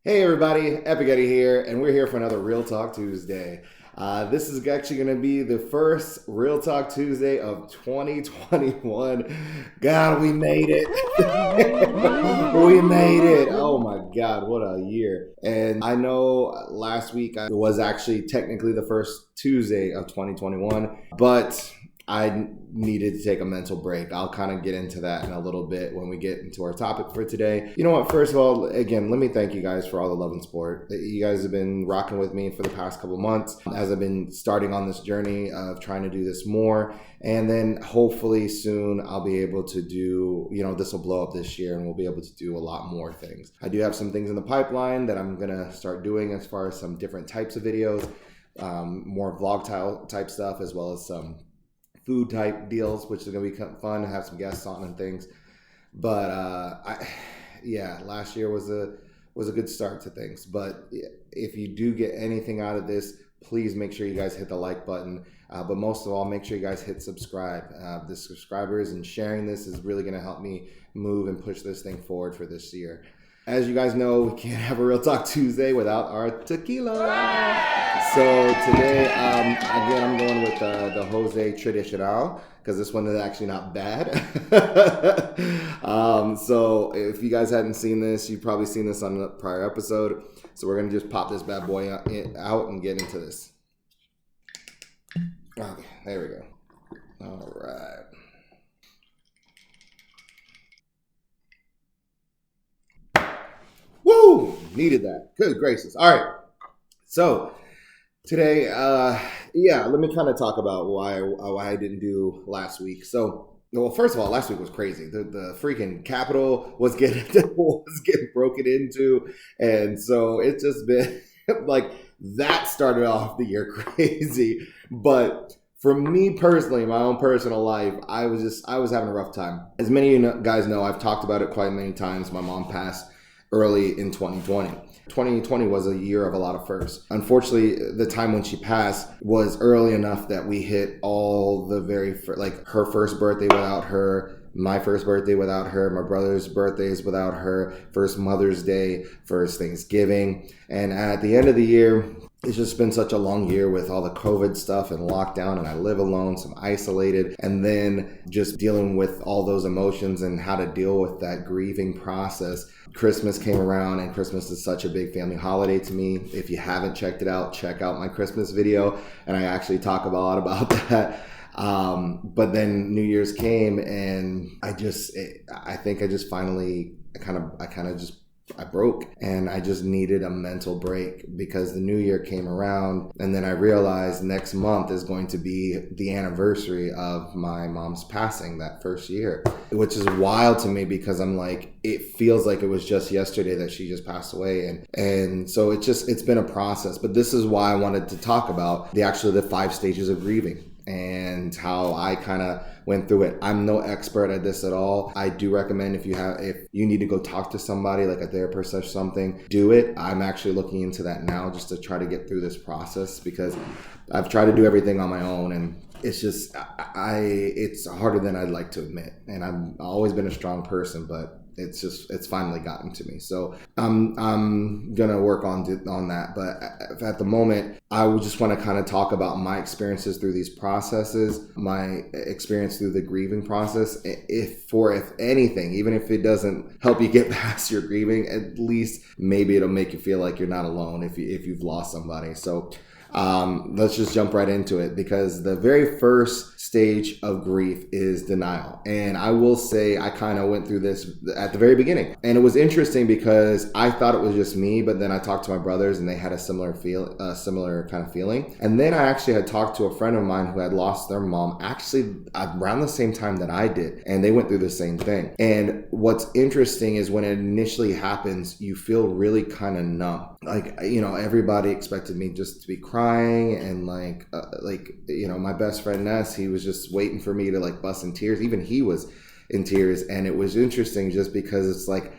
Hey everybody, Epic Eddie here, and we're here for another Real Talk Tuesday. This is actually going to be the first Real Talk Tuesday of 2021. God, we made it. We made it. Oh my God, what a year. And I know last week was actually technically the first Tuesday of 2021, but I needed to take a mental break. I'll kind of get into that in a little bit when we get into our topic for today. You know what? First of all, again, let me thank you guys for all the love and support. You guys have been rocking with me for the past couple months as I've been starting on this journey of trying to do this more. And then hopefully soon I'll be able to do, this will blow up this year and we'll be able to do a lot more things. I do have some things in the pipeline that I'm going to start doing as far as some different types of videos, more vlog type stuff, as well as some food type deals, which is going to be fun to have some guests on and things. But last year was a good start to things. But if you do get anything out of this, please make sure you guys hit the like button. But most of all, make sure you guys hit subscribe. The subscribers and sharing this is really going to help me move and push this thing forward for this year. As you guys know, we can't have a Real Talk Tuesday without our tequila. So today, again, I'm going with the Jose Tradicional because this one is actually not bad. So if you guys hadn't seen this, you've probably seen this on a prior episode. So we're going to just pop this bad boy out and get into this. Okay, there we go. All right. Woo! Needed that. Good gracious. All right. So today, let me kind of talk about why I didn't do last week. So, well, first of all, last week was crazy. The freaking Capitol was getting broken into, and so it's just been like that started off the year crazy. But for me personally, my own personal life, I was having a rough time. As many of you guys know, I've talked about it quite many times. My mom passed early in 2020. 2020 was a year of a lot of firsts. Unfortunately, the time when she passed was early enough that we hit all the her first birthday without her, my first birthday without her, my brother's birthdays without her, first Mother's Day, first Thanksgiving. And at the end of the year, it's just been such a long year with all the COVID stuff and lockdown, and I live alone, so I'm isolated. And then just dealing with all those emotions and how to deal with that grieving process. Christmas came around, and Christmas is such a big family holiday to me. If you haven't checked it out, check out my Christmas video, and I actually talk a lot about that. But then New Year's came, and I broke, and I just needed a mental break because the new year came around, and then I realized next month is going to be the anniversary of my mom's passing that first year, which is wild to me because I'm like, it feels like it was just yesterday that she just passed away. And so it's been a process, but this is why I wanted to talk about the 5 stages of grieving and how I kind of went through it. I'm no expert at this at all. I do recommend if you need to go talk to somebody like a therapist or something, do it. I'm actually looking into that now just to try to get through this process because I've tried to do everything on my own, and it's just it's harder than I'd like to admit. And I've always been a strong person, but it's finally gotten to me. So I'm gonna work on that. But at the moment, I would just want to kind of talk about my experiences through these processes, my experience through the grieving process. If anything, even if it doesn't help you get past your grieving, at least maybe it'll make you feel like you're not alone if you've lost somebody. So let's just jump right into it, because the very first stage of grief is denial. And I will say I kind of went through this at the very beginning. And it was interesting because I thought it was just me, but then I talked to my brothers and they had a similar kind of feeling. And then I actually had talked to a friend of mine who had lost their mom actually around the same time that I did. And they went through the same thing. And what's interesting is when it initially happens, you feel really kind of numb. Like, everybody expected me just to be crying, and my best friend Ness, he was just waiting for me to bust in tears. Even he was in tears, and it was interesting just because it's like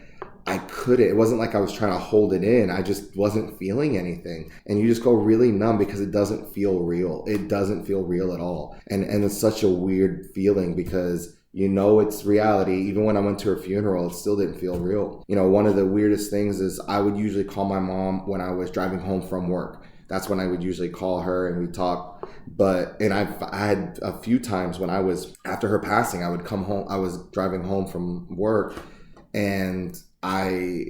it wasn't like I was trying to hold it in. I just wasn't feeling anything. And you just go really numb because it doesn't feel real. It doesn't feel real at all. And it's such a weird feeling because you know it's reality. Even when I went to her funeral, it still didn't feel real. You know, one of the weirdest things is I would usually call my mom when I was driving home from work. That's when I would usually call her and we talk. I had a few times when I was, after her passing, I would come home, I was driving home from work and I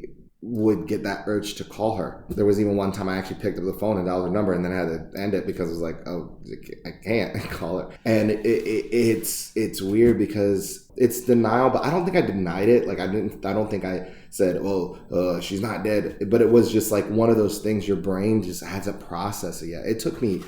would get that urge to call her. There was even one time I actually picked up the phone and dialed her number, and then I had to end it because it was like, oh, I can't call her. And it's weird because it's denial, but I don't think I denied it. Like I don't think I said, oh, she's not dead. But it was just like one of those things your brain just hasn't processed it yet. It took me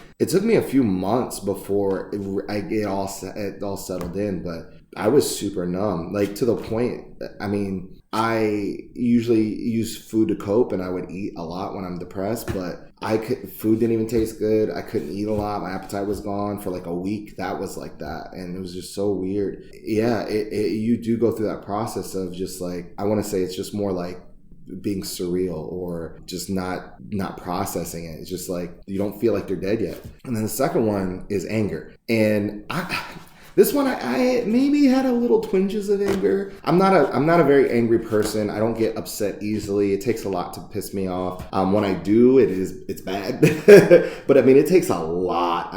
a few months before it all settled in, but I was super numb, like to the point, I mean, I usually use food to cope and I would eat a lot when I'm depressed, but food didn't even taste good. I couldn't eat a lot. My appetite was gone for like a week. That was like that. And it was just so weird. Yeah, you do go through that process of just like, I want to say it's just more like being surreal or just not processing it. It's just like, you don't feel like they're dead yet. And then the second one is anger. And this one, I maybe had a little twinges of anger. I'm not a very angry person. I don't get upset easily. It takes a lot to piss me off. When I do, it's bad. But I mean, it takes a lot.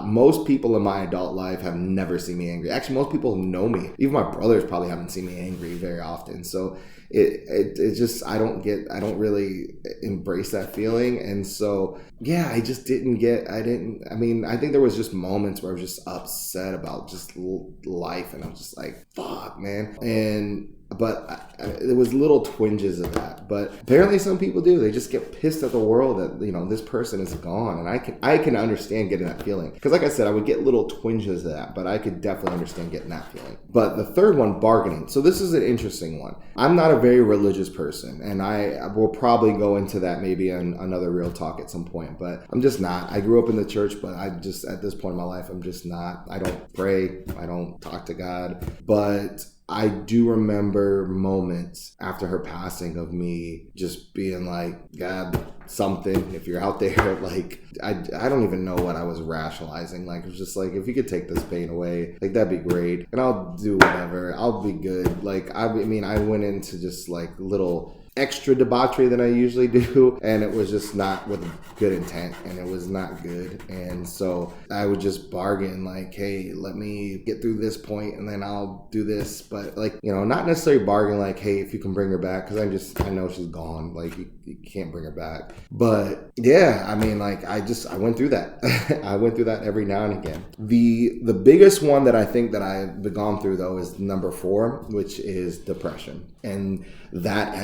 Most people in my adult life have never seen me angry. Actually, most people who know me, even my brothers probably haven't seen me angry very often. So it just, I don't really embrace that feeling. And so, yeah, I think there was just moments where I was just upset about just life. And I'm just like, fuck, man. But there was little twinges of that. But apparently some people do. They just get pissed at the world that, you know, this person is gone. And I can understand getting that feeling. Because like I said, I would get little twinges of that. But I could definitely understand getting that feeling. But the third one, bargaining. So this is an interesting one. I'm not a very religious person. And I will probably go into that maybe in another real talk at some point. But I'm just not. I grew up in the church. But I just, at this point in my life, I'm just not. I don't pray. I don't talk to God. But I do remember moments after her passing of me just being like, God, something, if you're out there, like, I don't even know what I was rationalizing. Like, it was just like, if you could take this pain away, like, that'd be great. And I'll do whatever. I'll be good. Like, I mean, I went into just like little extra debauchery than I usually do, and it was just not with good intent, and it was not good. And so I would just bargain like, hey, let me get through this point and then I'll do this. But like, you know, not necessarily bargain like, hey, if you can bring her back, because I know she's gone, like you can't bring her back. But yeah, I mean, like I went through that. I went through that every now and again. The biggest one that I think that I've gone through though is number 4, which is depression. And that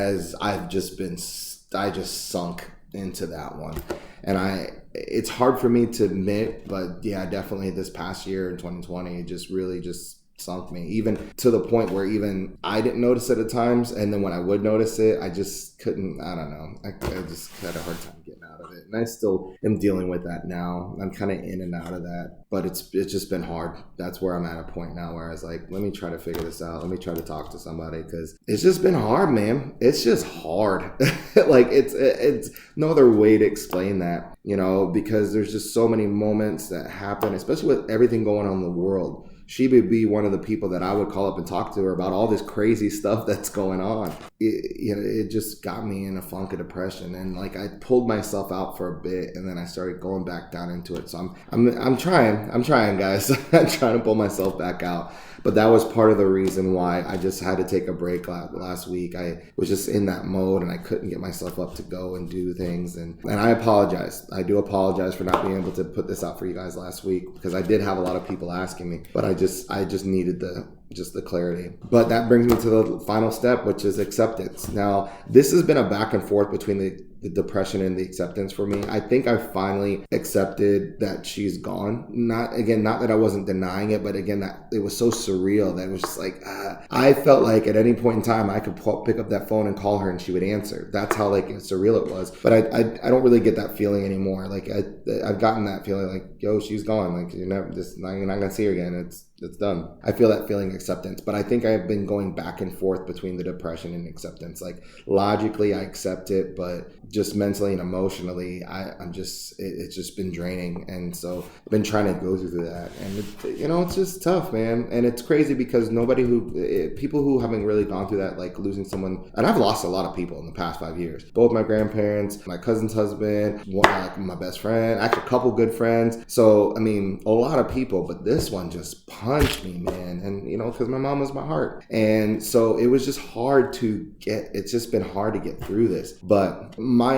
I just sunk into that one. And it's hard for me to admit, but yeah, definitely this past year in 2020, it just really just sunk me, even to the point where even I didn't notice it at times. And then when I would notice it, I just couldn't, I don't know. I just had a hard time getting out of it. And I still am dealing with that now. I'm kind of in and out of that, but it's just been hard. That's where I'm at a point now where I was like, let me try to figure this out. Let me try to talk to somebody, because it's just been hard, man. It's just hard. Like it's no other way to explain that, you know, because there's just so many moments that happen, especially with everything going on in the world. She would be one of the people that I would call up and talk to her about all this crazy stuff that's going on. It just got me in a funk of depression, and like I pulled myself out for a bit, and then I started going back down into it. So I'm trying, guys. I'm trying to pull myself back out. But that was part of the reason why I just had to take a break last week. I was just in that mode and I couldn't get myself up to go and do things. And I apologize. I do apologize for not being able to put this out for you guys last week, because I did have a lot of people asking me, but I just needed the clarity. But that brings me to the final step, which is acceptance. Now, this has been a back and forth between the depression and the acceptance for me. I think I finally accepted that she's gone. Not that I wasn't denying it, but again, that it was so surreal that it was just like, I felt like at any point in time I could pick up that phone and call her and she would answer. That's how like surreal it was. But I don't really get that feeling anymore. Like I've gotten that feeling like, yo, she's gone. Like you're not gonna see her again. It's done. I feel that feeling acceptance, but I think I've been going back and forth between the depression and acceptance. Like logically, I accept it, but just mentally and emotionally, I'm just it's just been draining, and so I've been trying to go through that, and it's just tough, man. And it's crazy because people who haven't really gone through that, like losing someone, and I've lost a lot of people in the past 5 years. Both my grandparents, my cousin's husband, my best friend, actually a couple good friends. So I mean, a lot of people, but this one just punched me, man. And because my mom was my heart, and so it was just hard to get. It's just been hard to get through this. But my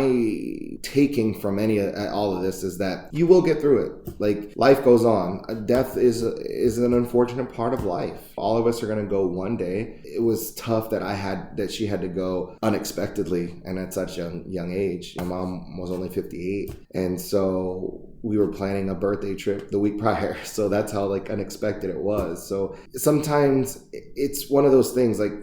taking from all of this is that you will get through it. Like life goes on. Death is an unfortunate part of life. All of us are gonna go one day. It was tough that she had to go unexpectedly and at such a young age. My mom was only 58, and so we were planning a birthday trip the week prior. So that's how like unexpected it was. So sometimes it's one of those things, like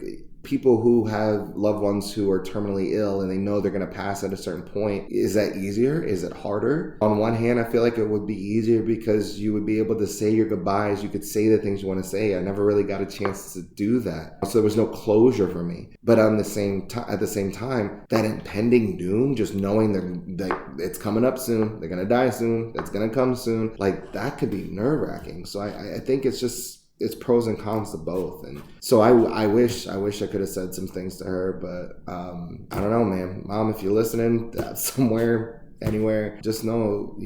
people who have loved ones who are terminally ill and they know they're going to pass at a certain point. Is that easier? Is it harder? On one hand, I feel like it would be easier because you would be able to say your goodbyes. You could say the things you want to say. I never really got a chance to do that. So there was no closure for me. But at the same time, that impending doom, just knowing that it's coming up soon, they're going to die soon, it's going to come soon, like that could be nerve-wracking. So I think it's pros and cons to both. And so I wish I could have said some things to her, but I don't know, man. Mom, if you're listening somewhere, anywhere, just know,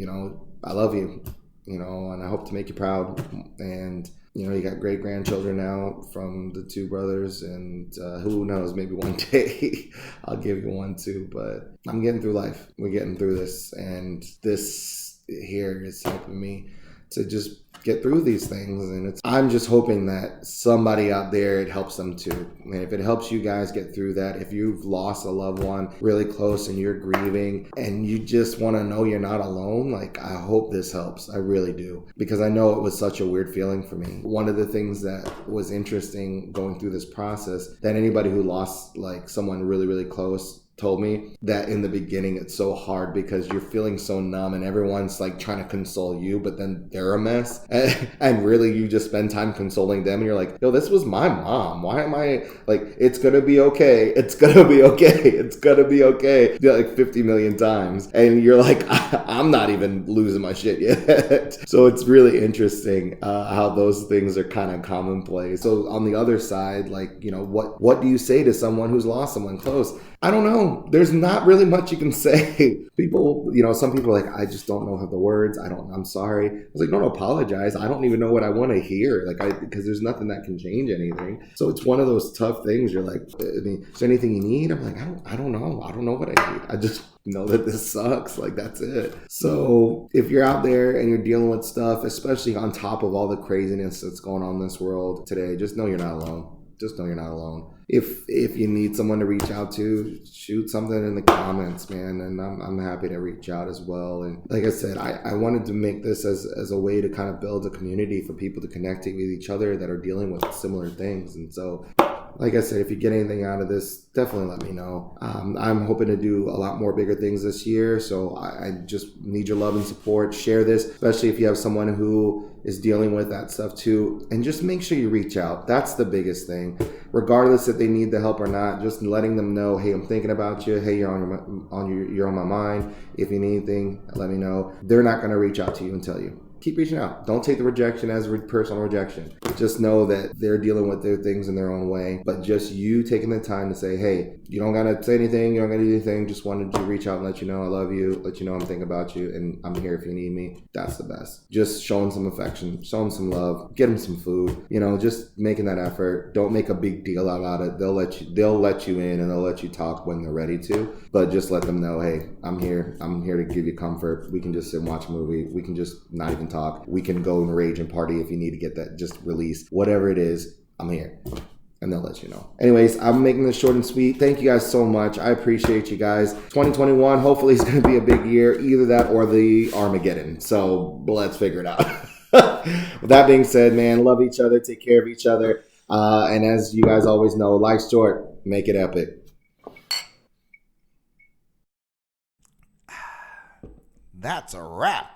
I love you, and I hope to make you proud. And you got great grandchildren now from the two brothers, and who knows, maybe one day I'll give you one too. But I'm getting through life. We're getting through this, and this here is helping me to just get through these things. And I'm just hoping that somebody out there, it helps them too. And if it helps you guys get through that, if you've lost a loved one really close and you're grieving and you just want to know you're not alone, like I hope this helps. I really do, because I know it was such a weird feeling for me. One of the things that was interesting going through this process, that anybody who lost like someone really, really close told me that in the beginning it's so hard because you're feeling so numb and everyone's like trying to console you, but then they're a mess, and really you just spend time consoling them and you're like, yo, this was my mom, why am I like, it's gonna be okay, it's gonna be okay, it's gonna be okay, like 50 million times, and you're like, I'm not even losing my shit yet. So it's really interesting how those things are kind of commonplace. So on the other side, like, what do you say to someone who's lost someone close? I don't know. There's not really much you can say. People, some people are like, I just don't know the words. I'm sorry. I was like, don't apologize. I don't even know what I want to hear. Because there's nothing that can change anything. So it's one of those tough things. You're like, is there anything you need? I'm like, I don't know. I don't know what I need. I just know that this sucks. Like, that's it. So if you're out there and you're dealing with stuff, especially on top of all the craziness that's going on in this world today, just know you're not alone. Just know you're not alone. If you need someone to reach out to, shoot something in the comments, man, and I'm happy to reach out as well. And like I said, I wanted to make this as a way to kind of build a community for people to connect with each other that are dealing with similar things. And so, like I said, if you get anything out of this, definitely let me know. I'm hoping to do a lot more bigger things this year, so I just need your love and support. Share this, especially if you have someone who is dealing with that stuff too, and just make sure you reach out. That's the biggest thing. Regardless if they need the help or not, just letting them know, hey, I'm thinking about you. Hey, you're on my mind. If you need anything, let me know. They're not going to reach out to you and tell you. Keep reaching out. Don't take the rejection as personal rejection. Just know that they're dealing with their things in their own way. But just you taking the time to say, hey, you don't got to say anything. You don't got to do anything. Just wanted to reach out and let you know I love you. Let you know I'm thinking about you. And I'm here if you need me. That's the best. Just showing some affection. Showing some love. Get them some food. Just making that effort. Don't make a big deal about it. They'll let you in and they'll let you talk when they're ready to. But just let them know, hey, I'm here. I'm here to give you comfort. We can just sit and watch a movie. We can just not even talk. We can go and rage and party if you need to get that just released. Whatever it is, I'm here. And they'll let you know. Anyways, I'm making this short and sweet. Thank you guys so much. I appreciate you guys. 2021, hopefully it's going to be a big year. Either that or the Armageddon. So let's figure it out. With that being said, man, love each other. Take care of each other. And as you guys always know, life's short. Make it epic. That's a wrap.